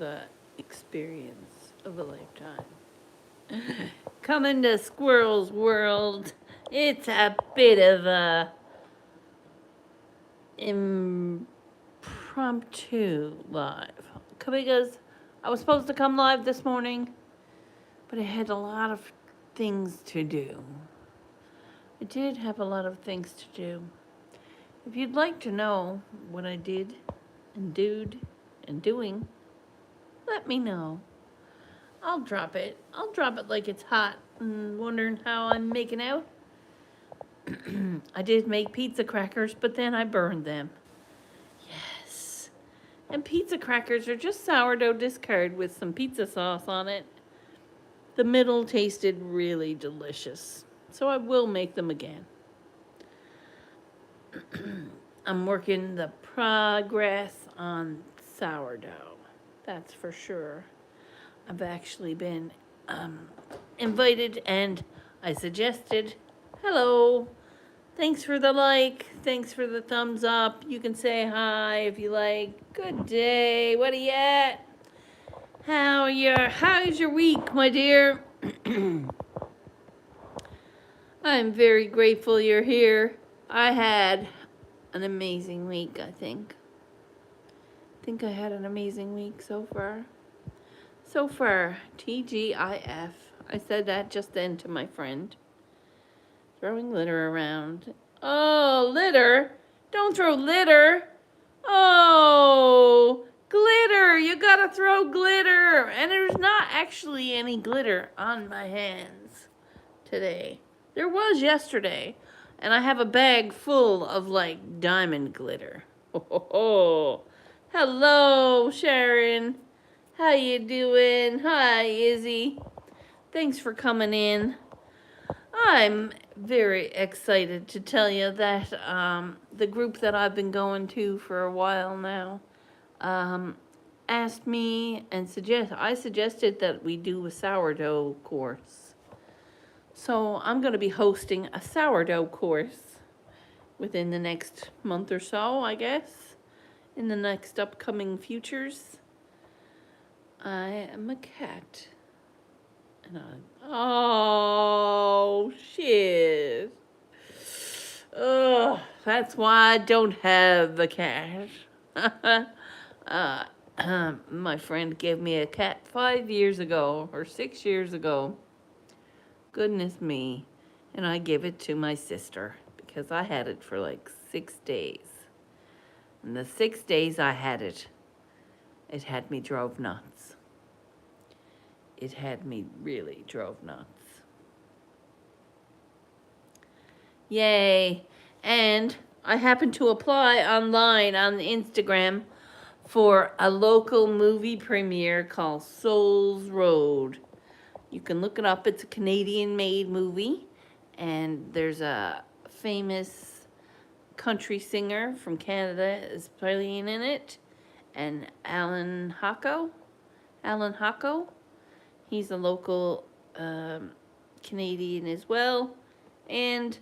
the experience of a lifetime. Coming to Squirrel's World, it's a bit of a impromptu live. Because I was supposed to come live this morning, but I had a lot of things to do. I did have a lot of things to do. If you'd like to know what I did and doing, let me know. I'll drop it. I'll drop it like it's hot and wondering how I'm making out. I did make pizza crackers, but then I burned them. Yes. And pizza crackers are just sourdough discard with some pizza sauce on it. The middle tasted really delicious, so I will make them again. I'm working the progress on sourdough, that's for sure. I've actually been invited and I suggested, hello, thanks for the like, thanks for the thumbs up. You can say hi if you like. Good day, what are you at? How's your week, my dear? I'm very grateful you're here. I had an amazing week, I think. I had an amazing week so far. So far, TGIF. I said that just then to my friend. Throwing litter around. Oh, litter? Don't throw litter. Oh, glitter. You gotta throw glitter. And there's not actually any glitter on my hands today. There was yesterday. And I have a bag full of like diamond glitter. Oh. Hello, Sharon. How you doing? Hi, Izzy. Thanks for coming in. I'm very excited to tell you that the group that I've been going to for a while now asked me and I suggested that we do a sourdough course. So I'm going to be hosting a sourdough course within the next month or so, I guess, in the next upcoming futures. I am a cat. And oh, shit. Oh, that's why I don't have a cat. My friend gave me a cat 5 years ago, or 6 years ago. Goodness me. And I gave it to my sister because I had it for like 6 days. And the 6 days I had it had me drove nuts. It had me really drove nuts. Yay. And I happened to apply online on Instagram for a local movie premiere called Souls Road. You can look it up. It's a Canadian-made movie. And there's a famous country singer from Canada is playing in it. And Alan Hacko. He's a local Canadian as well. And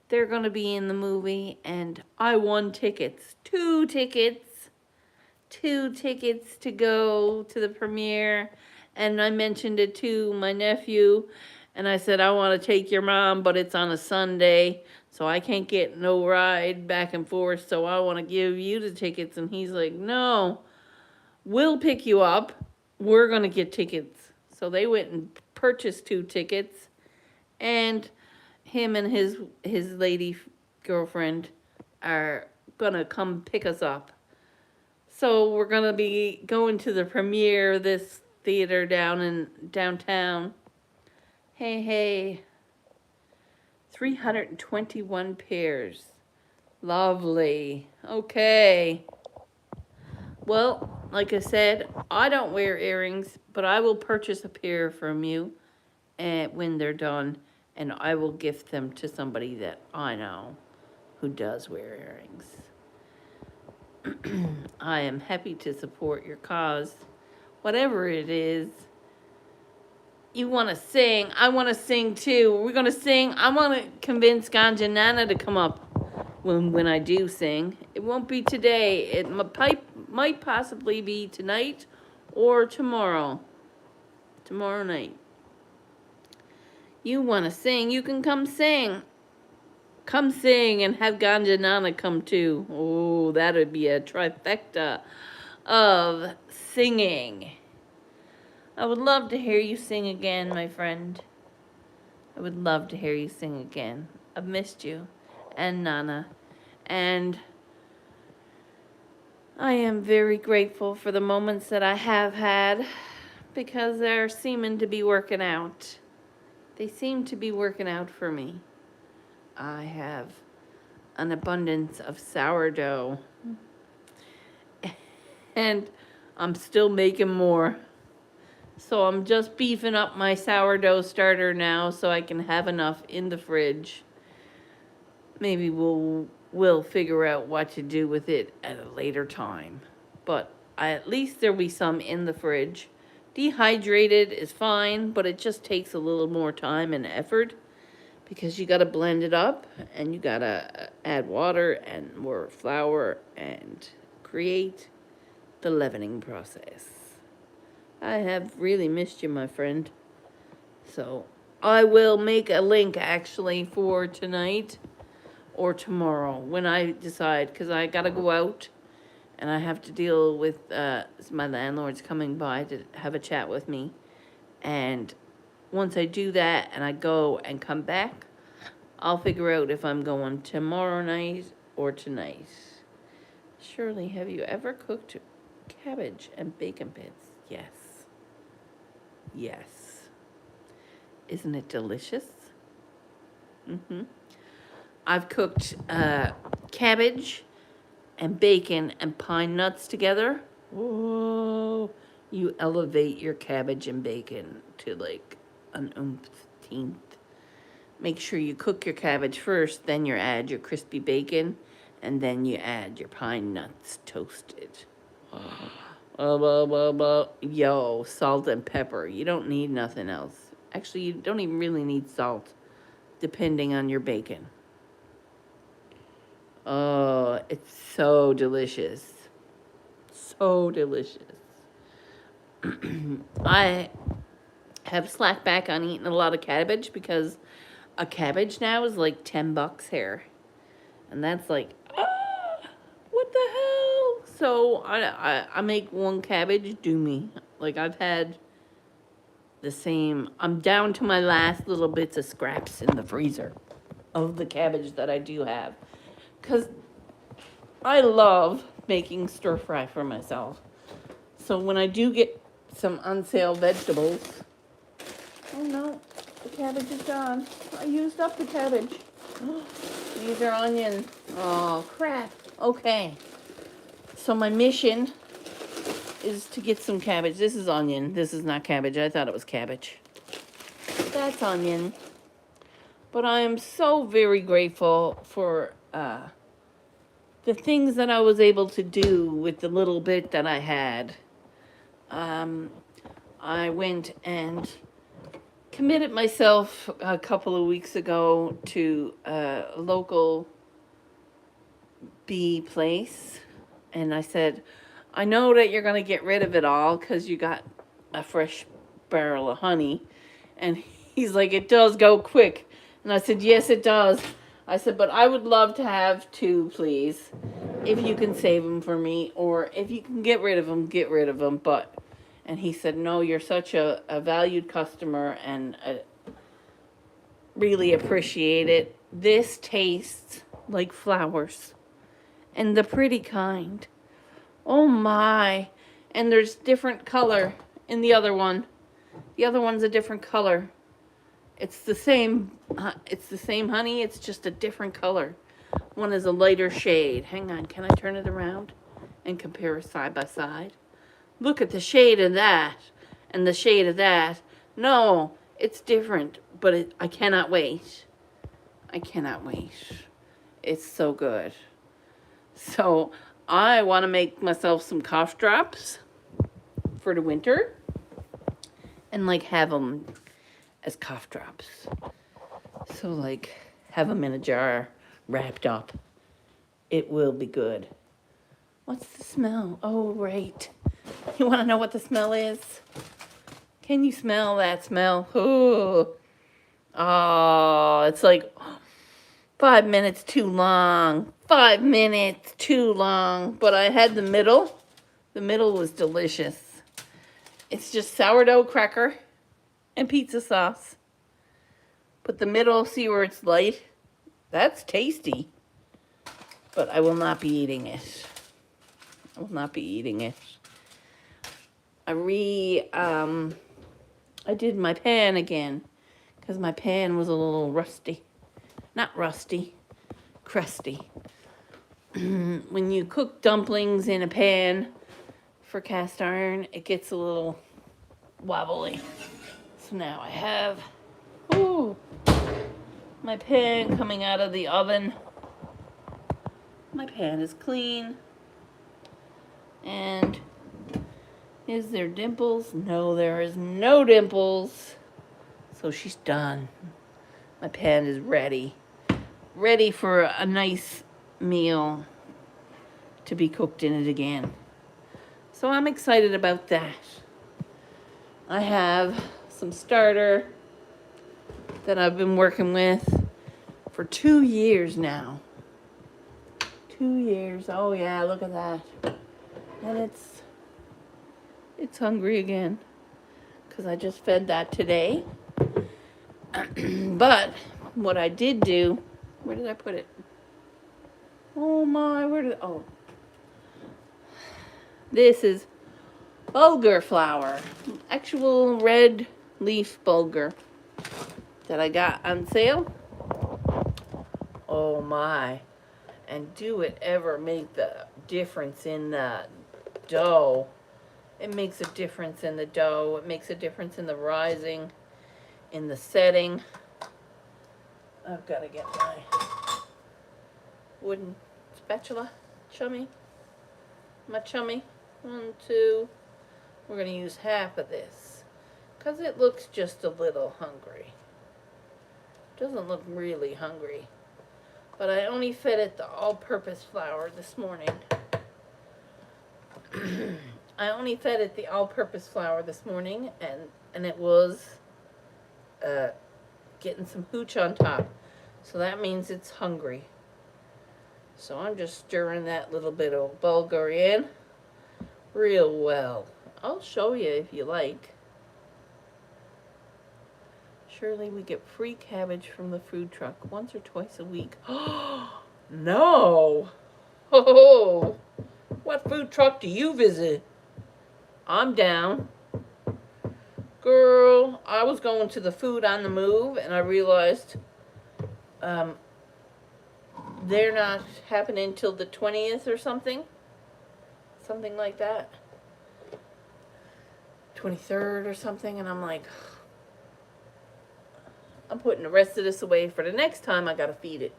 they're going to be in the movie. And I won tickets. 2 tickets. 2 tickets to go to the premiere. And I mentioned it to my nephew. And I said, I want to take your mom, but it's on a Sunday. So I can't get no ride back and forth. So I want to give you the tickets. And he's like, no, we'll pick you up. We're going to get tickets. So they went and purchased 2 tickets. And him and his lady girlfriend are going to come pick us up. So we're going to be going to the premiere of this theater downtown. Hey. 321 pairs. Lovely. Okay. Well, like I said, I don't wear earrings, but I will purchase a pair from you when they're done, and I will gift them to somebody that I know who does wear earrings. I am happy to support your cause, whatever it is. You want to sing? I want to sing too. We're going to sing. I want to convince Ganja Nana to come up when I do sing. It won't be today. It might possibly be tonight or tomorrow night. You want to sing, you can come sing. Come sing and have Ganja Nana come too. Oh, that would be a trifecta of singing. I would love to hear you sing again, my friend. I would love to hear you sing again. I've missed you and Nana. And I am very grateful for the moments that I have had because they're seeming to be working out. They seem to be working out for me. I have an abundance of sourdough. And I'm still making more. So I'm just beefing up my sourdough starter now so I can have enough in the fridge. Maybe we'll figure out what to do with it at a later time. But at least there'll be some in the fridge. Dehydrated is fine, but it just takes a little more time and effort because you got to blend it up and you got to add water and more flour and create the leavening process. I have really missed you, my friend. So I will make a link actually for tonight or tomorrow when I decide, because I got to go out and I have to deal with my landlord's coming by to have a chat with me. And once I do that and I go and come back, I'll figure out if I'm going tomorrow night or tonight. Shirley, have you ever cooked cabbage and bacon bits? Yes. Yes. Isn't it delicious? I've cooked cabbage and bacon and pine nuts together. Whoa. You elevate your cabbage and bacon to like an umpteenth. Make sure you cook your cabbage first, then you add your crispy bacon, and then you add your pine nuts toasted. Yo, salt and pepper. You don't need nothing else. Actually, you don't even really need salt, depending on your bacon. Oh, it's so delicious. So delicious. I have slacked back on eating a lot of cabbage because a cabbage now is like $10 here. And that's like, what the hell? So I make one cabbage do me. Like I've had the same, I'm down to my last little bits of scraps in the freezer of the cabbage that I do have. Because I love making stir fry for myself. So when I do get some on sale vegetables, oh no, the cabbage is gone. I used up the cabbage. These are onions. Oh, crap. Okay. So my mission is to get some cabbage. This is onion. This is not cabbage. I thought it was cabbage. That's onion. But I am so very grateful for the things that I was able to do with the little bit that I had. I went and committed myself a couple of weeks ago to a local bee place. And I said, I know that you're going to get rid of it all because you got a fresh barrel of honey. And he's like, it does go quick. And I said, yes, it does. I said, but I would love to have 2, please. If you can save them for me, or if you can get rid of them, get rid of them. But, and he said, no, you're such a valued customer and really appreciate it. This tastes like flowers and the pretty kind. Oh my. And there's different color in the other one. The other one's a different color. It's the same honey, it's just a different color. One is a lighter shade. Hang on, can I turn it around and compare it side by side? Look at the shade of that and the shade of that. No, it's different, but I cannot wait. I cannot wait. It's so good. So I want to make myself some cough drops for the winter and like have them as cough drops. So like have them in a jar wrapped up. It will be good. What's the smell? Oh, right. You want to know what the smell is? Can you smell that smell? Ooh. Oh, it's like 5 minutes too long. 5 minutes too long. But I had the middle. The middle was delicious. It's just sourdough cracker and pizza sauce. But the middle, see where it's light? That's tasty. But I will not be eating it. I will not be eating it. I did my pan again. Because my pan was a little rusty. Not rusty. Crusty. When you cook dumplings in a pan for cast iron, it gets a little wobbly. So now I have my pan coming out of the oven. My pan is clean. And is there dimples? No, there is no dimples. So she's done. My pan is ready. Ready for a nice meal to be cooked in it again. So I'm excited about that. I have some starter that I've been working with for 2 years now. 2 years. Oh yeah, look at that. And it's hungry again because I just fed that today. But what I did do, where did I put it? Oh my, this is bulgur flour, actual red leaf bulgur that I got on sale. Oh my, and do it ever make the difference in the dough? It makes a difference in the dough. It makes a difference in the rising, in the setting. I've got to get my wooden spatula, chummy. My chummy. 1, 2. We're going to use half of this because it looks just a little hungry. Doesn't look really hungry. But I only fed it the all-purpose flour this morning. I only fed it the all-purpose flour this morning, and it was getting some hooch on top. So that means it's hungry. So I'm just stirring that little bit of bulgur in real well. I'll show you if you like. Surely we get free cabbage from the food truck once or twice a week. No! Oh, what food truck do you visit? I'm down. Girl, I was going to the Food on the Move and I realized they're not happening till the 20th or something. Something like that. 23rd or something. And I'm like, I'm putting the rest of this away for the next time I gotta feed it.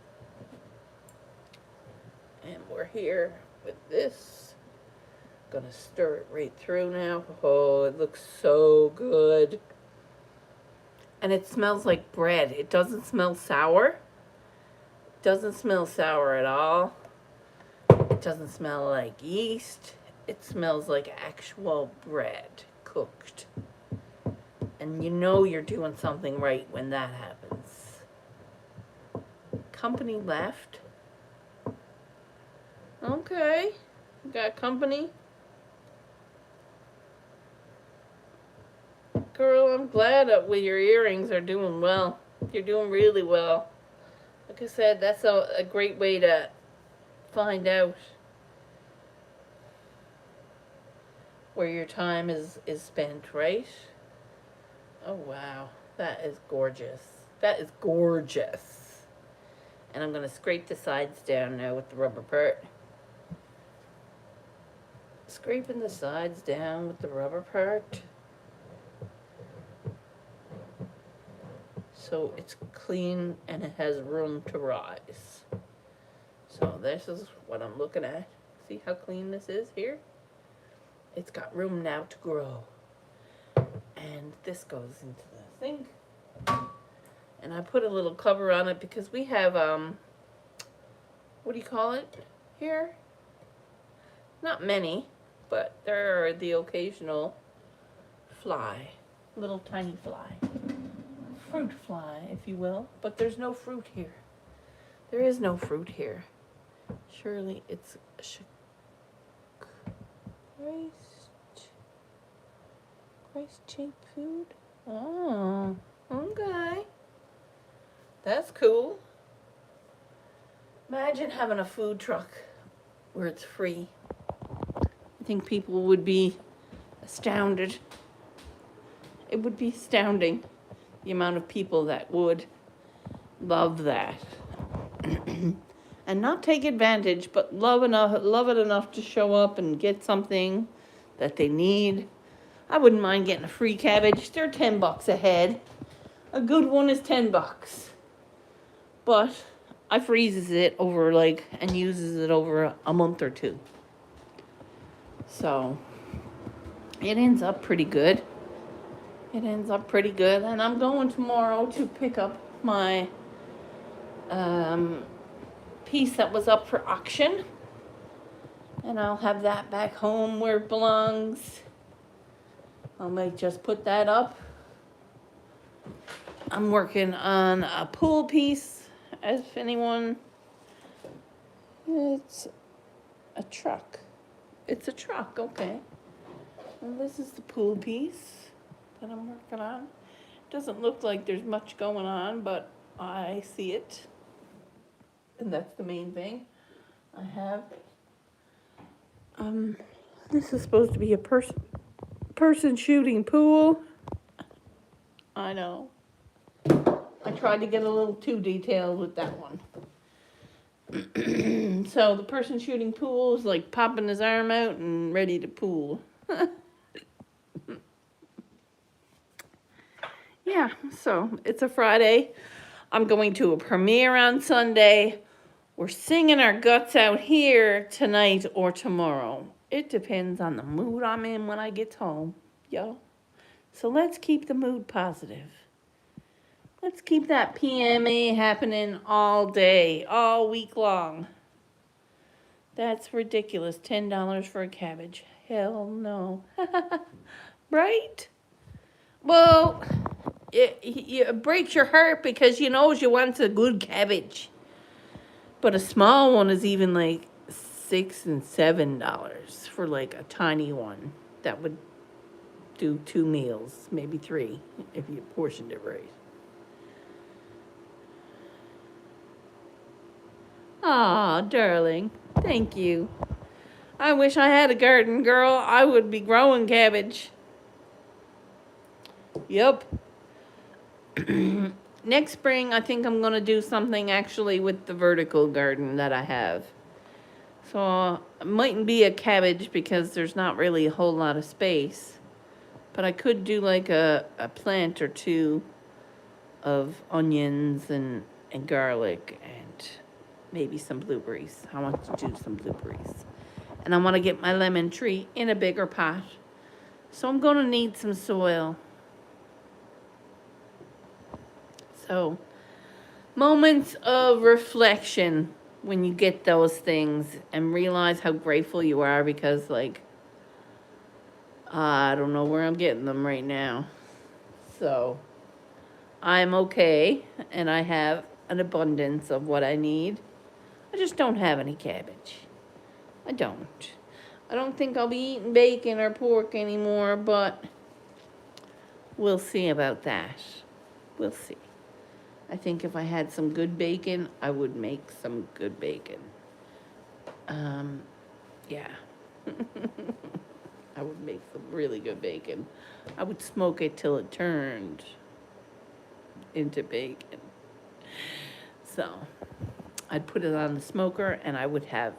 And we're here with this. Gonna stir it right through now. Oh, it looks so good. And it smells like bread. It doesn't smell sour. It doesn't smell sour at all. It doesn't smell like yeast. It smells like actual bread cooked. And you know you're doing something right when that happens. Company left. Okay. You got company. Girl, I'm glad that with your earrings are doing well. You're doing really well. Like I said, that's a great way to find out where your time is spent, right? Oh, wow. That is gorgeous. That is gorgeous. And I'm going to scrape the sides down now with the rubber part. Scraping the sides down with the rubber part. So it's clean and it has room to rise. So this is what I'm looking at. See how clean this is here? It's got room now to grow. And this goes into the sink. And I put a little cover on it because we have, what do you call it here? Not many, but there are the occasional fly, little tiny fly, fruit fly, if you will, but there's no fruit here. There is no fruit here. Surely it's Christ cheap food. Oh, okay. That's cool. Imagine having a food truck where it's free. I think people would be astounded. It would be astounding, the amount of people that would love that. And not take advantage, but love it enough to show up and get something that they need. I wouldn't mind getting a free cabbage. They're $10 a head. A good one is $10. But I freezes it over and uses it over a month or two. So it ends up pretty good. And I'm going tomorrow to pick up my piece that was up for auction. And I'll have that back home where it belongs. I might just put that up. I'm working on a pool piece, if anyone. It's a truck. It's a truck, okay. And this is the pool piece that I'm working on. Doesn't look like there's much going on, but I see it. And that's the main thing. I have, this is supposed to be a person shooting pool. I know. I tried to get a little too detailed with that one. So the person shooting pool is like popping his arm out and ready to pool. Yeah, so it's a Friday. I'm going to a premiere on Sunday. We're singing our guts out here tonight or tomorrow. It depends on the mood I'm in when I get home, yo. So let's keep the mood positive. Let's keep that PMA happening all day, all week long. That's ridiculous. $10 for a cabbage. Hell no. Right? Well, it breaks your heart because you want a good cabbage. But a small one is even like $6 and $7 for like a tiny one. That would do 2 meals, maybe 3, if you portioned it right. Aw, darling. Thank you. I wish I had a garden, girl. I would be growing cabbage. Yep. Next spring, I think I'm going to do something actually with the vertical garden that I have. So it mightn't be a cabbage because there's not really a whole lot of space. But I could do like a plant or two of onions and garlic and maybe some blueberries. I want to do some blueberries. And I want to get my lemon tree in a bigger pot. So I'm going to need some soil. So, moments of reflection when you get those things and realize how grateful you are because, I don't know where I'm getting them right now. So, I'm okay and I have an abundance of what I need. I just don't have any cabbage. I don't think I'll be eating bacon or pork anymore, but we'll see about that. We'll see. I think if I had some good bacon, I would make some good bacon. Yeah. I would make some really good bacon. I would smoke it till it turned into bacon. So, I'd put it on the smoker and I would have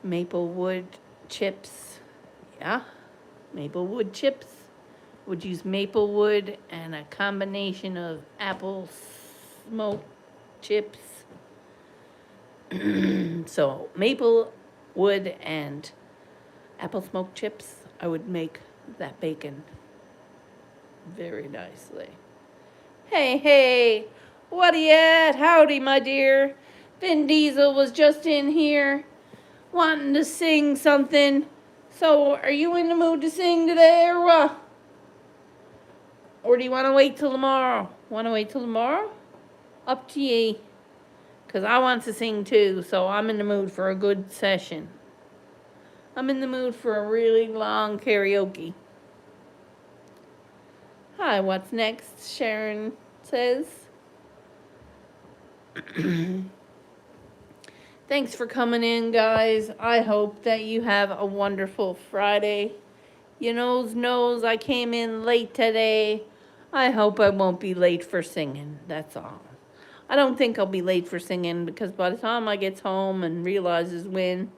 maple wood chips. Yeah, maple wood chips. Would use maple wood and a combination of apple smoke chips. So maple wood and apple smoke chips, I would make that bacon very nicely. Hey, what are you at? Howdy, my dear. Vin Diesel was just in here wanting to sing something. So, are you in the mood to sing today or what? Or do you want to wait till tomorrow? Want to wait till tomorrow? Up to ye. Because I want to sing too, so I'm in the mood for a good session. I'm in the mood for a really long karaoke. Hi, what's next? Sharon says. Thanks for coming in, guys. I hope that you have a wonderful Friday. You knows I came in late today. I hope I won't be late for singing. That's all. I don't think I'll be late for singing because by the time I get home and realizes when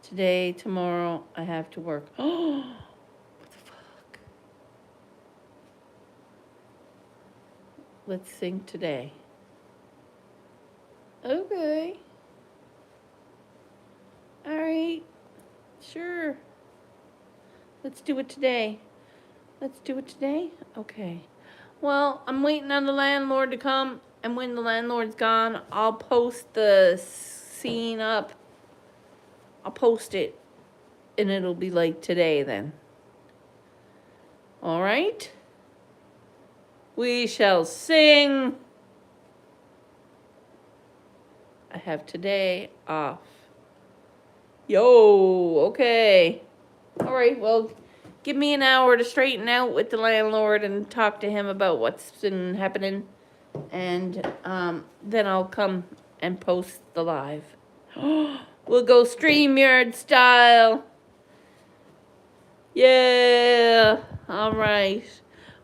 today, tomorrow, I have to work. Oh, what the fuck? Let's sing today. Okay. All right. Sure. Let's do it today. Let's do it today? Okay. Well, I'm waiting on the landlord to come, and when the landlord's gone, I'll post the scene up. I'll post it, and it'll be like today then. All right? We shall sing. I have today off. Yo, okay. All right, well, give me an hour to straighten out with the landlord and talk to him about what's been happening. And then I'll come and post the live. We'll go StreamYard style. Yeah. All right.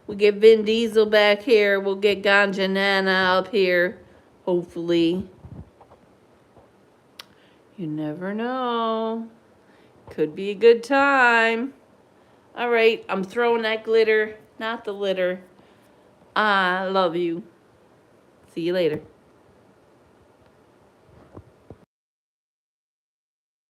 We'll get Vin Diesel back here. We'll get Ganja Nana up here. Hopefully. You never know. Could be a good time. All right. I'm throwing that glitter, not the litter. I love you. See you later.